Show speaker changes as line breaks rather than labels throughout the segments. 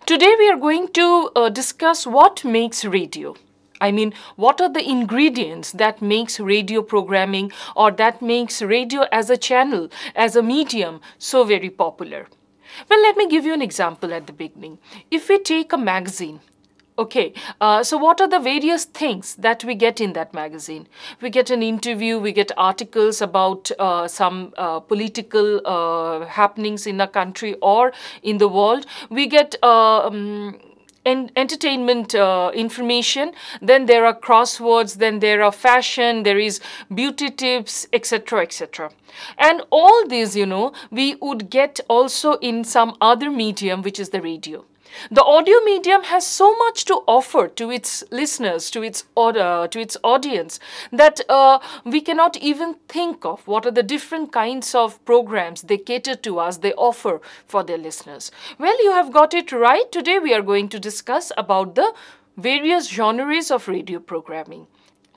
Today we are going to discuss what makes radio. I mean, what are the ingredients that makes radio programming or that makes radio as a channel, as a medium, so very popular? Well, let me give you an example at the beginning. If we take a magazine, okay, so what are the various things that we get in that magazine? We get an interview, we get articles about some political happenings in a country or in the world. We get entertainment information, then there are crosswords, then there are fashion, there is beauty tips, etc., etc. And all these, we would get also in some other medium, which is the radio. The audio medium has so much to offer to its listeners, to its audience, that we cannot even think of what are the different kinds of programs they cater to us, they offer for their listeners. Well, you have got it right. Today we are going to discuss about the various genres of radio programming.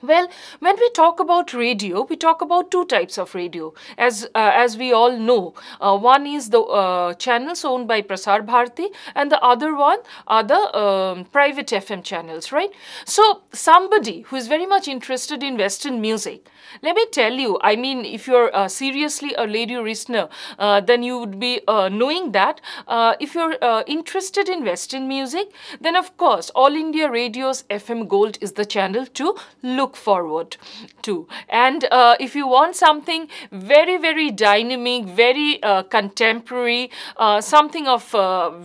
Well, when we talk about radio, we talk about two types of radio, as we all know. One is the channels owned by Prasar Bharati, and the other one are the private FM channels, right? So somebody who is very much interested in Western music, let me tell you, I mean, if you're seriously a radio listener, then you would be knowing that if you're interested in Western music, then of course, All India Radio's FM Gold is the channel to look forward to. And if you want something very, very dynamic, very contemporary, something of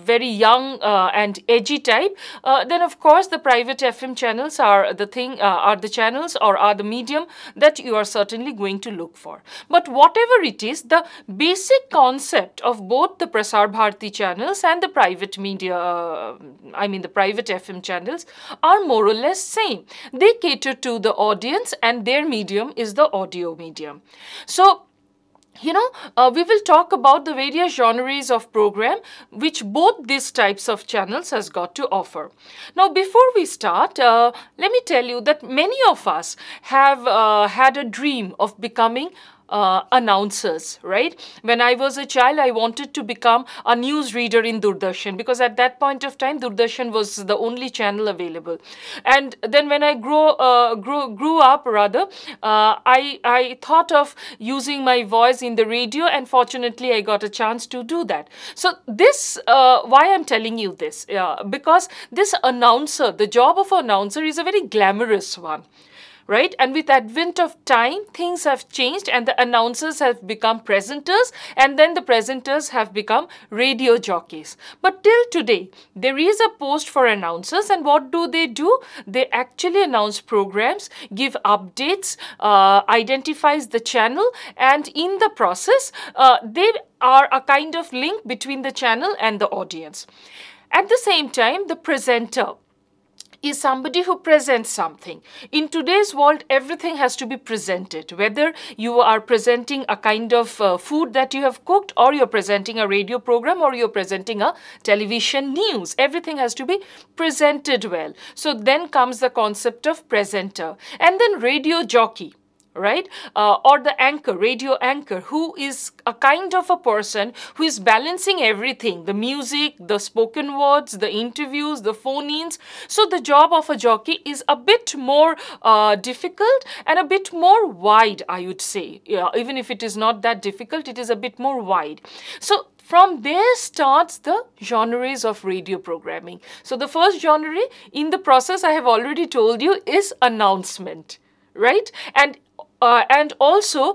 very young and edgy type, then of course the private FM channels are the thing, are the channels or are the medium that you are certainly going to look for. But whatever it is, the basic concept of both the Prasar Bharati channels and the private media, the private FM channels are more or less same. They cater to the audience and their medium is the audio medium. So, we will talk about the various genres of program which both these types of channels has got to offer. Now, before we start, let me tell you that many of us have had a dream of becoming announcers, right? When I was a child, I wanted to become a news reader in Doordarshan because at that point of time, Doordarshan was the only channel available. And then when I grew up, I thought of using my voice in the radio, and fortunately, I got a chance to do that. So this, why I'm telling you this, because this announcer, the job of announcer is a very glamorous one. Right? And with advent of time, things have changed and the announcers have become presenters and then the presenters have become radio jockeys. But till today, there is a post for announcers, and what do? They actually announce programs, give updates, identifies the channel, and in the process, they are a kind of link between the channel and the audience. At the same time, the presenter is somebody who presents something. In today's world, everything has to be presented. Whether you are presenting a kind of food that you have cooked, or you're presenting a radio program, or you're presenting a television news, everything has to be presented well. So then comes the concept of presenter. And then radio jockey. Right? Or the anchor, radio anchor, who is a kind of a person who is balancing everything, the music, the spoken words, the interviews, the phone-ins. So the job of a jockey is a bit more difficult and a bit more wide, I would say. Even if it is not that difficult, it is a bit more wide. So from there starts the genres of radio programming. So the first genre in the process, I have already told you, is announcement, right? And also,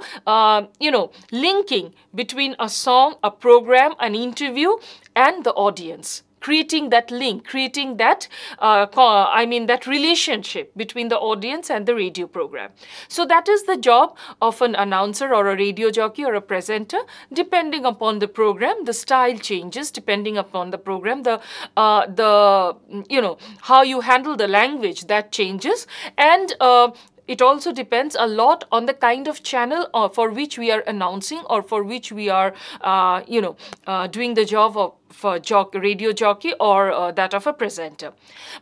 linking between a song, a program, an interview, and the audience. Creating that link, creating that, that relationship between the audience and the radio program. So that is the job of an announcer or a radio jockey or a presenter. Depending upon the program, the style changes. Depending upon the program, how you handle the language, that changes. And it also depends a lot on the kind of channel for which we are announcing or for which we are, doing the job of radio jockey or that of a presenter.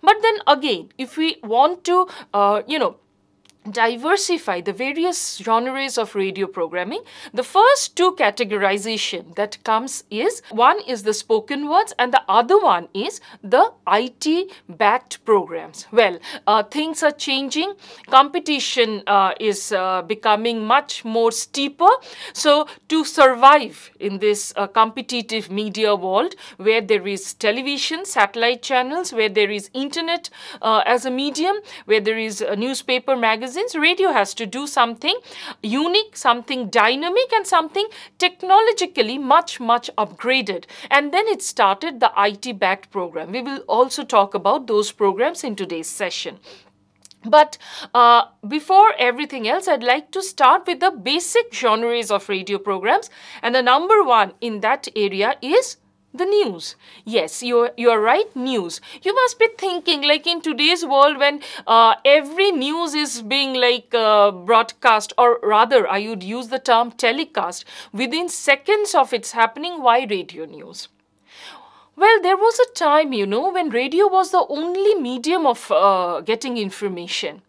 But then again, if we want to, diversify the various genres of radio programming, the first two categorization that comes is, one is the spoken words and the other one is the IT backed programs. Well, things are changing, competition is becoming much more steeper, so to survive in this competitive media world where there is television, satellite channels, where there is internet as a medium, where there is a newspaper, magazine, radio has to do something unique, something dynamic, and something technologically much upgraded. And then it started the IT backed program. We will also talk about those programs in today's session. But before everything else, I'd like to start with the basic genres of radio programs, and the number one in that area is the news. Yes, you are right, news. You must be thinking, like, in today's world when every news is being broadcast, or rather I would use the term telecast, within seconds of its happening, why radio news? Well, there was a time, when radio was the only medium of getting information.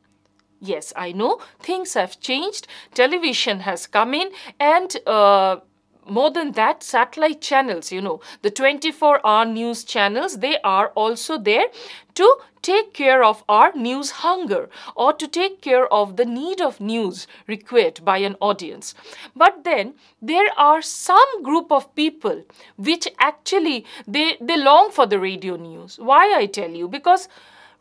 Yes, I know, things have changed, television has come in, and more than that, satellite channels, the 24-hour news channels, they are also there to take care of our news hunger, or to take care of the need of news required by an audience. But then there are some group of people which actually they long for the radio news. Why, I tell you? Because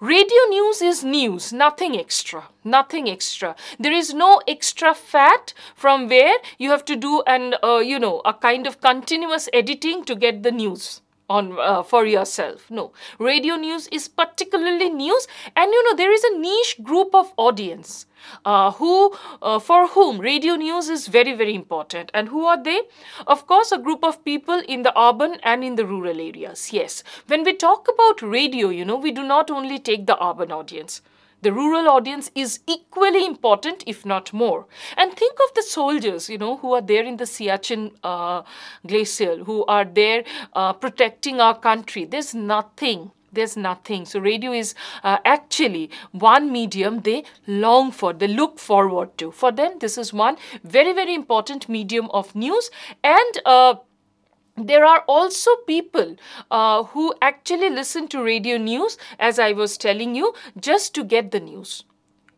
radio news is news, nothing extra, nothing extra. There is no extra fat from where you have to do a kind of continuous editing to get the news on for yourself. No, radio news is particularly news, and there is a niche group of audience for whom radio news is very important. And who are they? Of course, a group of people in the urban and in the rural areas. Yes, when we talk about radio, we do not only take the urban audience. The rural audience is equally important, if not more. And think of the soldiers, who are there in the CH-05 glacial, who are there protecting our country. There's nothing. So radio is actually one medium they long for, they look forward to. For them, this is one very important medium of news. And there are also people who actually listen to radio news, as I was telling you, just to get the news.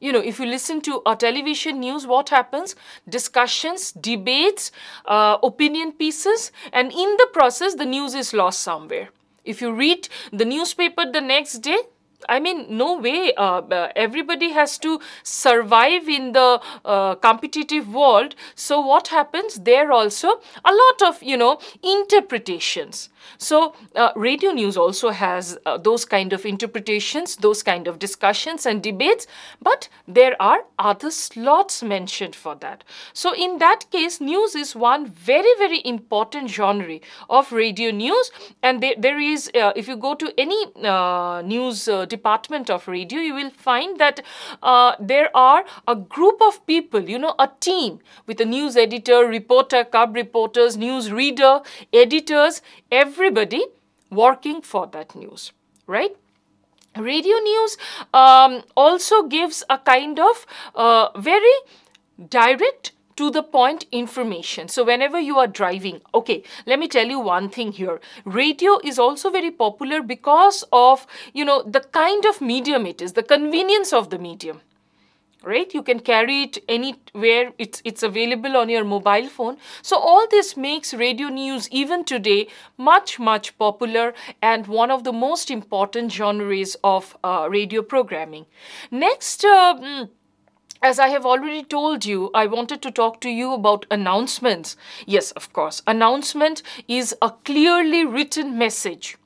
If you listen to a television news, what happens? Discussions, debates, opinion pieces, and in the process, the news is lost somewhere. If you read the newspaper the next day, I mean, no way. Everybody has to survive in the competitive world. So what happens? There also a lot of, interpretations. So radio news also has those kind of interpretations, those kind of discussions and debates. But there are other slots mentioned for that. So in that case, news is one very important genre of radio news. And there is, if you go to any news department of radio, you will find that there are a group of people, a team with a news editor, reporter, cub reporters, news reader, editors, everybody working for that news, right? Radio news also gives a kind of very direct to the point information. So whenever you are driving, okay, let me tell you one thing here. Radio is also very popular because of, the kind of medium it is, the convenience of the medium. Right? You can carry it anywhere. It's available on your mobile phone. So all this makes radio news even today much popular and one of the most important genres of radio programming. Next, as I have already told you, I wanted to talk to you about announcements. Yes, of course. Announcement is a clearly written message.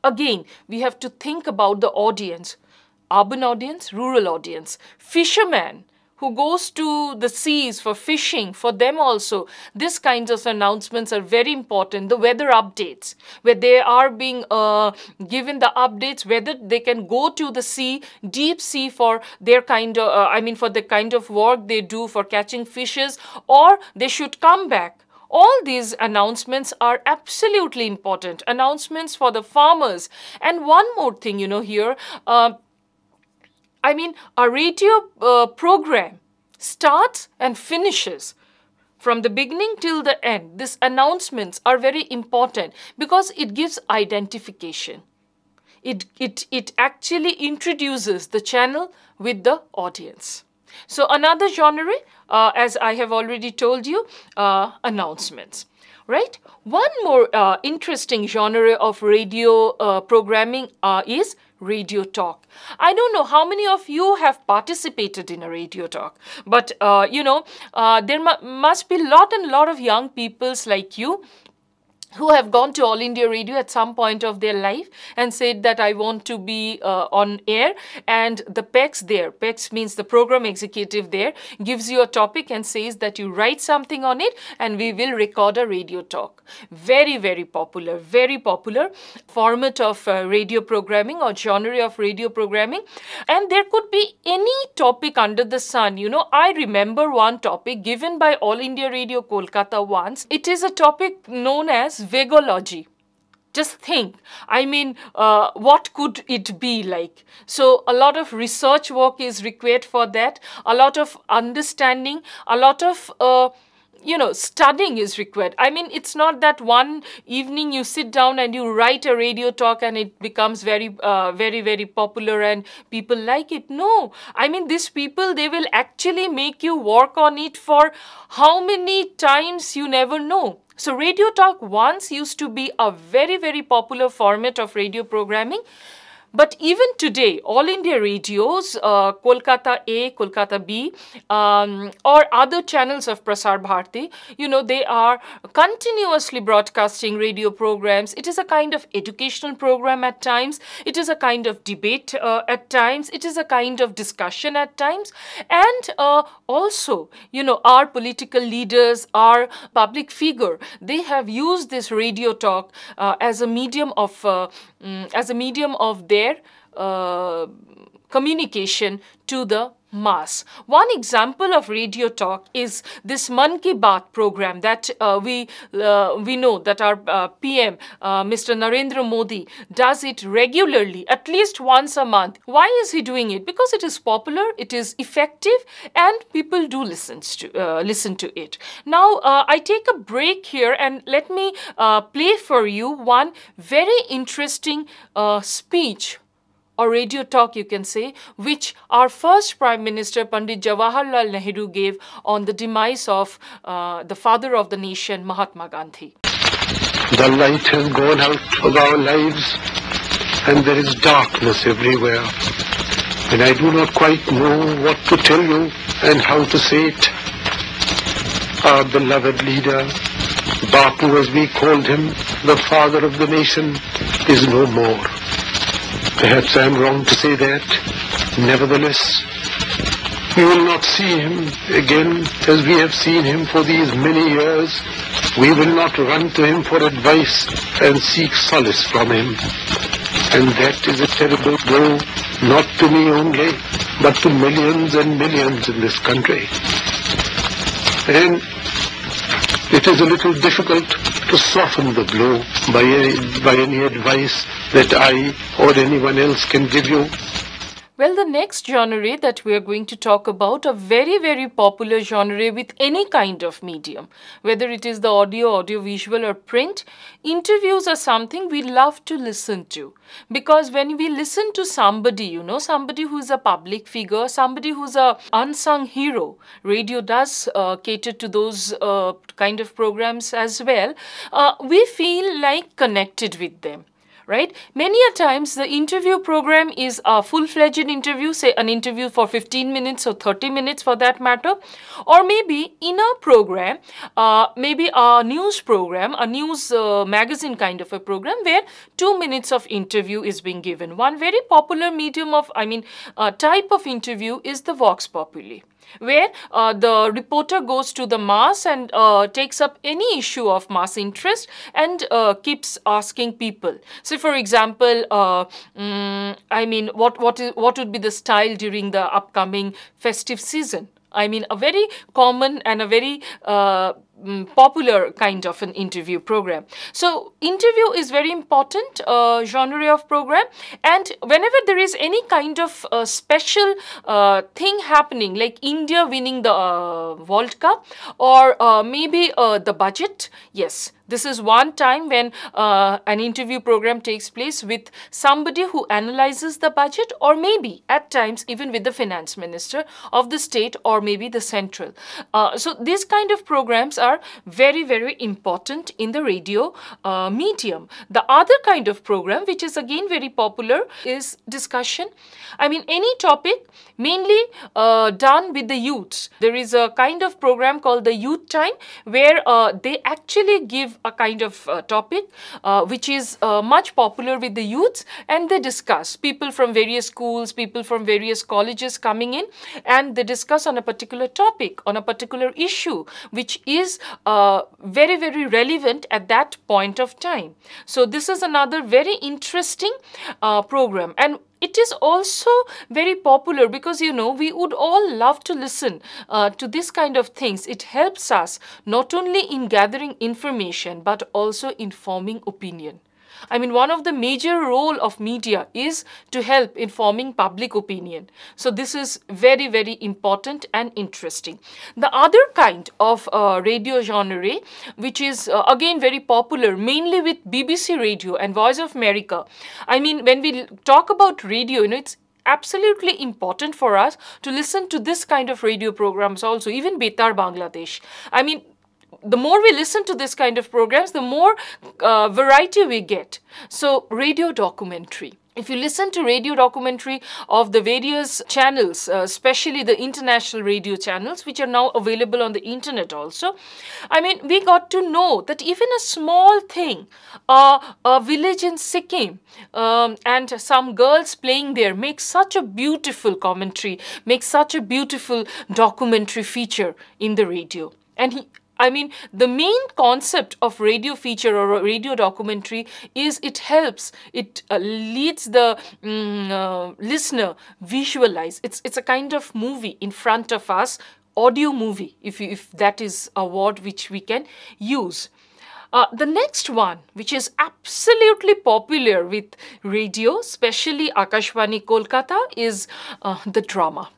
Again, we have to think about the audience. Urban audience, rural audience, fisherman who goes to the seas for fishing, for them also, these kinds of announcements are very important. The weather updates, where they are being given the updates, whether they can go to the sea, deep sea for their kind of, for the kind of work they do for catching fishes, or they should come back. All these announcements are absolutely important. Announcements for the farmers. And one more thing, here, I mean, a radio program starts and finishes from the beginning till the end. These announcements are very important because it gives identification. It actually introduces the channel with the audience. So another genre, as I have already told you, announcements. Right? One more interesting genre of radio programming is radio talk. I don't know how many of you have participated in a radio talk, but there must be a lot of young peoples like you who have gone to All India Radio at some point of their life and said that I want to be on air, and the PEX there, PEX means the program executive there, gives you a topic and says that you write something on it and we will record a radio talk. Very, very popular format of radio programming or genre of radio programming. And there could be any topic under the sun. You know, I remember one topic given by All India Radio Kolkata once. It is a topic known as vagology. Just think, I mean, what could it be like? So a lot of research work is required for that, a lot of understanding, a lot of studying is required. I mean, it's not that one evening you sit down and you write a radio talk and it becomes very popular and people like it. No, I mean, these people, they will actually make you work on it for how many times you never know. So radio talk once used to be a very popular format of radio programming. But even today, All India radios, Kolkata A, Kolkata B, or other channels of Prasar Bharati, they are continuously broadcasting radio programs. It is a kind of educational program at times. It is a kind of debate at times. It is a kind of discussion at times. And also, our political leaders, our public figure, they have used this radio talk as a medium of their communication to the mass. One example of radio talk is this Man Ki Baat program that we know that our PM, Mr. Narendra Modi, does it regularly, at least once a month. Why is he doing it? Because it is popular, it is effective, and people do listen to it. Now, I take a break here and let me play for you one very interesting speech or radio talk, you can say, which our first Prime Minister, Pandit Jawaharlal Nehru, gave on the demise of the father of the nation, Mahatma Gandhi.
The light has gone out of our lives and there is darkness everywhere. And I do not quite know what to tell you and how to say it. Our beloved leader, Bapu as we called him, the father of the nation, is no more. Perhaps I am wrong to say that. Nevertheless, we will not see him again as we have seen him for these many years. We will not run to him for advice and seek solace from him. And that is a terrible blow, not to me only, but to millions and millions in this country. And it is a little difficult to soften the blow by any advice that I or anyone else can give you.
Well, the next genre that we are going to talk about, a very popular genre with any kind of medium, whether it is the audio visual or print. Interviews are something we love to listen to, because when we listen to somebody, somebody who is a public figure, somebody who's a unsung hero, radio does cater to those kind of programs as well, we feel like connected with them. Right? Many a times the interview program is a full-fledged interview, say an interview for 15 minutes or 30 minutes for that matter, or maybe in a program, maybe a news program, a news magazine kind of a program where 2 minutes of interview is being given. One very popular medium of, type of interview is the Vox Populi, where the reporter goes to the mass and takes up any issue of mass interest and keeps asking people. So, for example, what would be the style during the upcoming festive season? A very common and a very popular kind of an interview program. So interview is very important genre of program, and whenever there is any kind of special thing happening, like India winning the World Cup, or maybe the budget, yes, this is one time when an interview program takes place with somebody who analyzes the budget, or maybe at times even with the finance minister of the state, or maybe the central. So these kind of programs are very, very important in the radio medium. The other kind of program, which is again very popular, is discussion. I mean, any topic, mainly done with the youths. There is a kind of program called the Youth Time, where they actually give a kind of topic which is much popular with the youths, and they discuss. People from various schools, people from various colleges coming in, and they discuss on a particular topic, on a particular issue, which is very, very relevant at that point of time. So this is another very interesting program, and it is also very popular because, you know, we would all love to listen to this kind of things. It helps us not only in gathering information but also in forming opinion. I mean, one of the major role of media is to help in forming public opinion. So this is very, very important and interesting. The other kind of radio genre, which is again very popular, mainly with BBC Radio and Voice of America. I mean, when we talk about radio, you know, it's absolutely important for us to listen to this kind of radio programs also, even Betar Bangladesh. I mean, the more we listen to this kind of programs, the more variety we get. So radio documentary. If you listen to radio documentary of the various channels, especially the international radio channels, which are now available on the internet also, I mean, we got to know that even a small thing, a village in Sikkim, and some girls playing there makes such a beautiful commentary, makes such a beautiful documentary feature in the radio. And I mean, the main concept of radio feature or a radio documentary is it helps, it leads the listener visualize. It's a kind of movie in front of us, audio movie, if that is a word which we can use. The next one, which is absolutely popular with radio, especially Akashvani Kolkata, is the drama.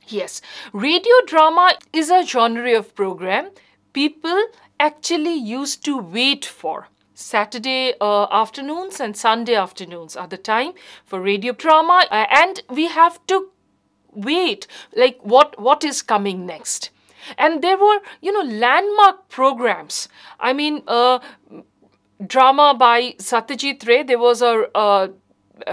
Yes, radio drama is a genre of program people actually used to wait for. Saturday afternoons and Sunday afternoons are the time for radio drama, and we have to wait, like what is coming next. And there were, you know, landmark programs. I mean, drama by Satyajit Ray. There was a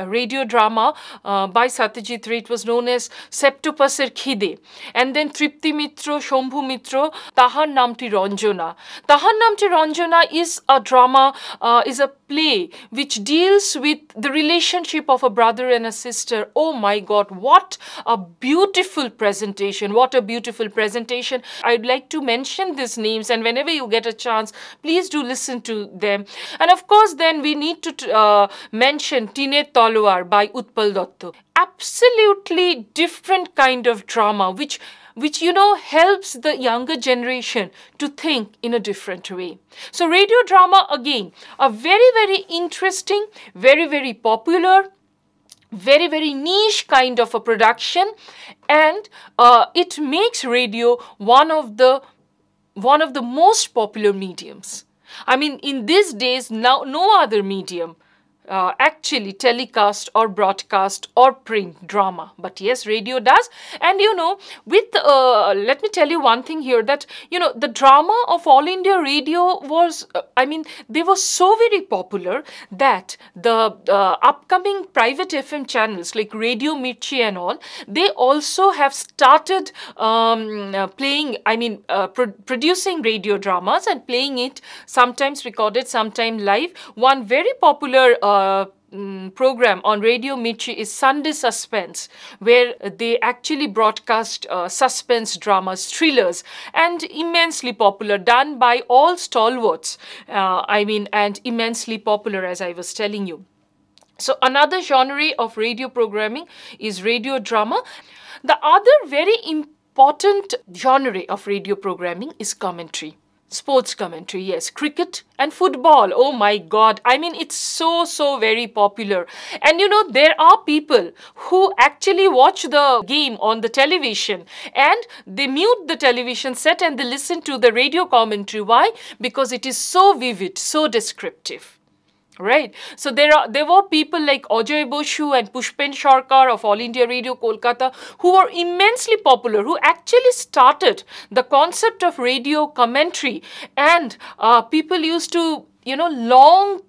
radio drama by Satyajit Ray. It was known as Septopusser Khide. And then Tripti Mitro, Shambhu Mitro, Tahar Namti Ranjana. Tahar Namti Ranjana is a drama, is a play which deals with the relationship of a brother and a sister. Oh my God, what a beautiful presentation. What a beautiful presentation. I'd like to mention these names, and whenever you get a chance, please do listen to them. And of course, then we need to mention Tine Talwar by Utpal Dotto. Absolutely different kind of drama which you know helps the younger generation to think in a different way. So radio drama, again, a very, very interesting, very, very popular, very, very niche kind of a production, and it makes radio one of the most popular mediums. I mean, in these days, now no other medium actually telecast or broadcast or print drama, but yes, radio does. And you know, with let me tell you one thing here, that you know, the drama of All India Radio was I mean, they were so very popular that the upcoming private FM channels like Radio Mirchi and all, they also have started playing, I mean, producing radio dramas and playing it, sometimes recorded, sometimes live. One very popular program on Radio Mirchi is Sunday Suspense, where they actually broadcast suspense dramas, thrillers, and immensely popular, done by all stalwarts, I mean, and immensely popular, as I was telling you. So another genre of radio programming is radio drama. The other very important genre of radio programming is commentary. Sports commentary, yes. Cricket and football. Oh my God. I mean, it's so very popular. And you know, there are people who actually watch the game on the television and they mute the television set and they listen to the radio commentary. Why? Because it is so vivid, so descriptive. Right. So there were people like Ajoy Boshu and Pushpen Sarkar of All India Radio Kolkata who were immensely popular, who actually started the concept of radio commentary, and people used to, you know, long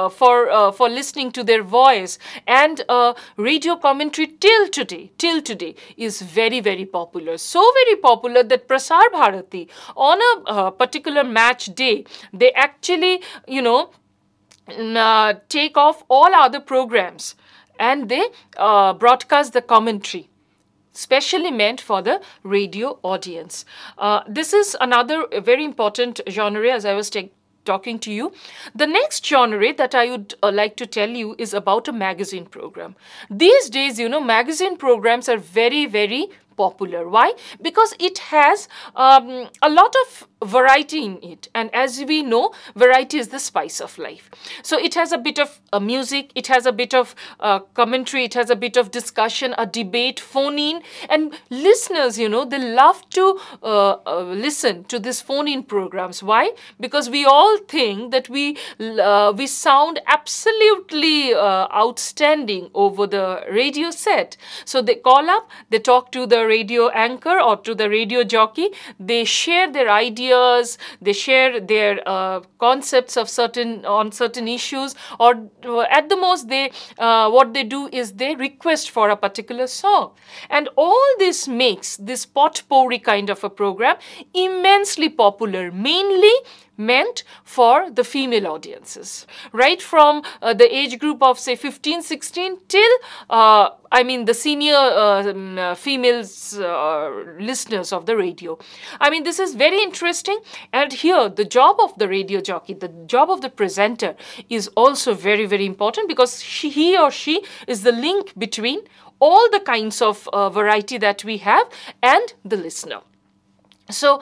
for listening to their voice, and radio commentary till today is very popular. So very popular that Prasar Bharati on a particular match day, they actually, you know, take off all other programs and they broadcast the commentary specially meant for the radio audience. This is another very important genre, as I was talking to you. The next genre that I would like to tell you is about a magazine program. These days, you know, magazine programs are very popular. Why? Because it has a lot of variety in it, and as we know, variety is the spice of life. So it has a bit of music, it has a bit of commentary, it has a bit of discussion, a debate, phone-in, and listeners, you know, they love to listen to these phone-in programs. Why? Because we all think that we sound absolutely outstanding over the radio set. So they call up, they talk to the radio anchor or to the radio jockey, they share their ideas, they share their concepts of certain issues, or at the most they what they do is they request for a particular song, and all this makes this potpourri kind of a program immensely popular, mainly meant for the female audiences, right from the age group of say 15-16 till I mean the senior females listeners of the radio. I mean, this is very interesting, and here the job of the radio jockey, the job of the presenter is also very important, because he or she is the link between all the kinds of variety that we have and the listener. So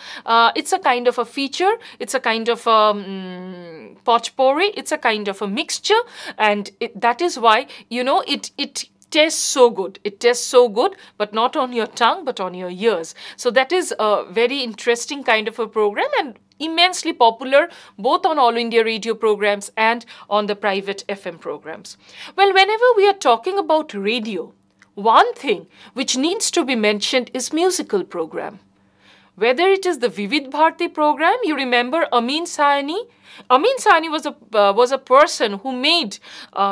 it's a kind of a feature, it's a kind of a potpourri, it's a kind of a mixture, and that is why, you know, it tastes so good. It tastes so good, but not on your tongue, but on your ears. So that is a very interesting kind of a program, and immensely popular both on All India Radio programs and on the private FM programs. Well, whenever we are talking about radio, one thing which needs to be mentioned is musical program. Whether it is the Vivid Bharati program, you remember Amin Sayani? Amin Sayani was a person who made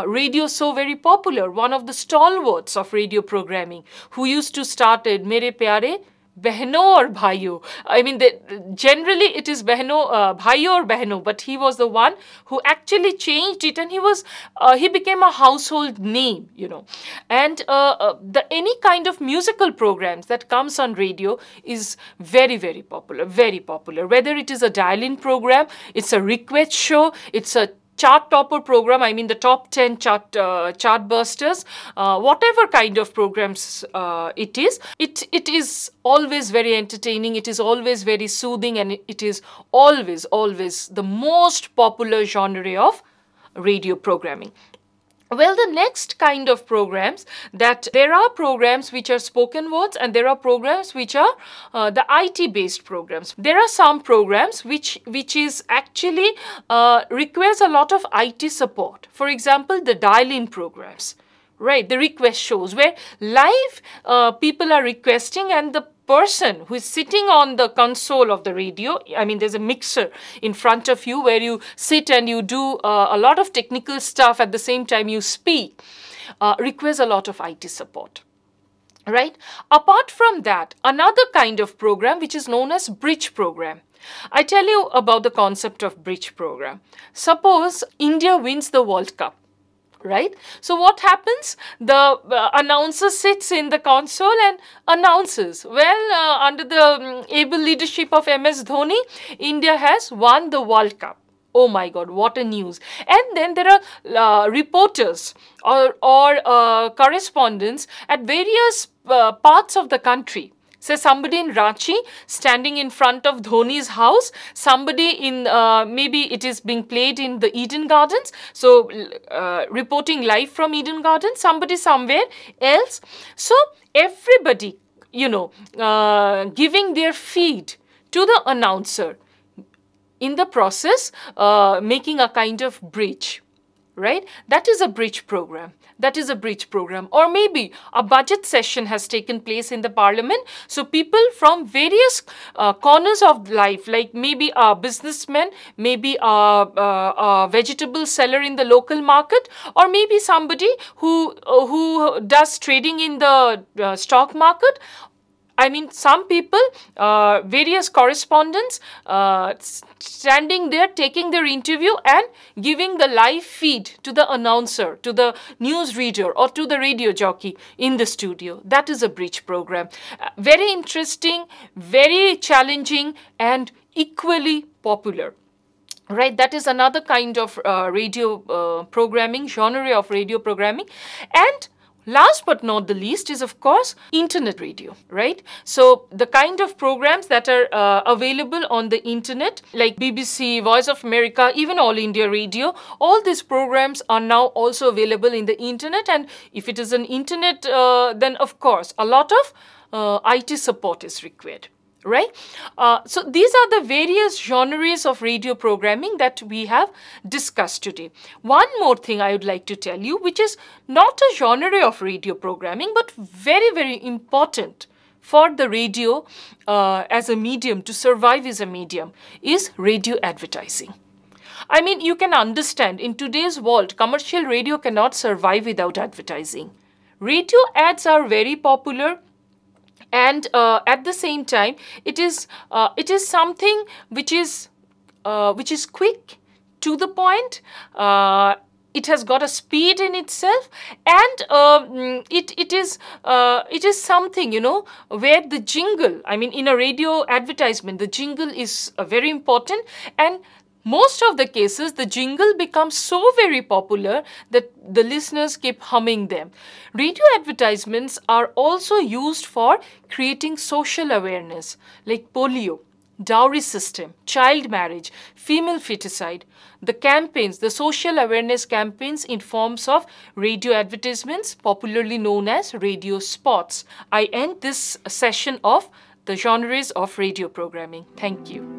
radio so very popular, one of the stalwarts of radio programming, who used to started Mere Pyare Behno or Bhaiyo. I mean, generally it is Behno, Bhaiyo or Behno, but he was the one who actually changed it, and he became a household name, you know. And any kind of musical programs that comes on radio is very popular, Whether it is a dial-in program, it's a request show, it's a chart topper program, I mean the top 10 chart busters, whatever kind of programs it is always very entertaining, it is always very soothing, and it is always the most popular genre of radio programming. Well, the next kind of programs, that there are programs which are spoken words, and there are programs which are the IT based programs. There are some programs which is actually requires a lot of IT support. For example, the dial-in programs, right? The request shows where live people are requesting, and the person who is sitting on the console of the radio, I mean, there's a mixer in front of you where you sit and you do a lot of technical stuff at the same time you speak, requires a lot of IT support. Right? Apart from that, another kind of program which is known as bridge program. I tell you about the concept of bridge program. Suppose India wins the World Cup. Right? So what happens? The announcer sits in the console and announces, well, under the able leadership of MS Dhoni, India has won the World Cup. Oh my God, what a news. And then there are reporters or correspondents at various parts of the country Say somebody in Ranchi standing in front of Dhoni's house, somebody in maybe it is being played in the Eden Gardens, so reporting live from Eden Gardens, somebody somewhere else. So everybody, you know, giving their feed to the announcer, in the process making a kind of bridge, right? That is a bridge program. That is a bridge program. Or maybe a budget session has taken place in the parliament. So people from various corners of life, like maybe a businessman, maybe a vegetable seller in the local market, or maybe somebody who does trading in the stock market. I mean, some people, various correspondents standing there, taking their interview and giving the live feed to the announcer, to the news reader or to the radio jockey in the studio. That is a bridge program. Very interesting, very challenging and equally popular. Right, that is another kind of radio programming, genre of radio programming. And last but not the least is, of course, internet radio, right? So the kind of programs that are available on the internet, like BBC, Voice of America, even All India Radio, all these programs are now also available in the internet. And if it is an internet, then of course, a lot of IT support is required. Right? So these are the various genres of radio programming that we have discussed today. One more thing I would like to tell you, which is not a genre of radio programming, but very, very important for the radio as a medium, to survive as a medium, is radio advertising. I mean, you can understand, in today's world, commercial radio cannot survive without advertising. Radio ads are very popular. And at the same time, it is something which is quick, to the point. It has got a speed in itself, and it is something, you know, where the jingle, I mean, in a radio advertisement, the jingle is very important, and most of the cases, the jingle becomes so very popular that the listeners keep humming them. Radio advertisements are also used for creating social awareness, like polio, dowry system, child marriage, female feticide. The campaigns, the social awareness campaigns in forms of radio advertisements, popularly known as radio spots. I end this session of the genres of radio programming. Thank you.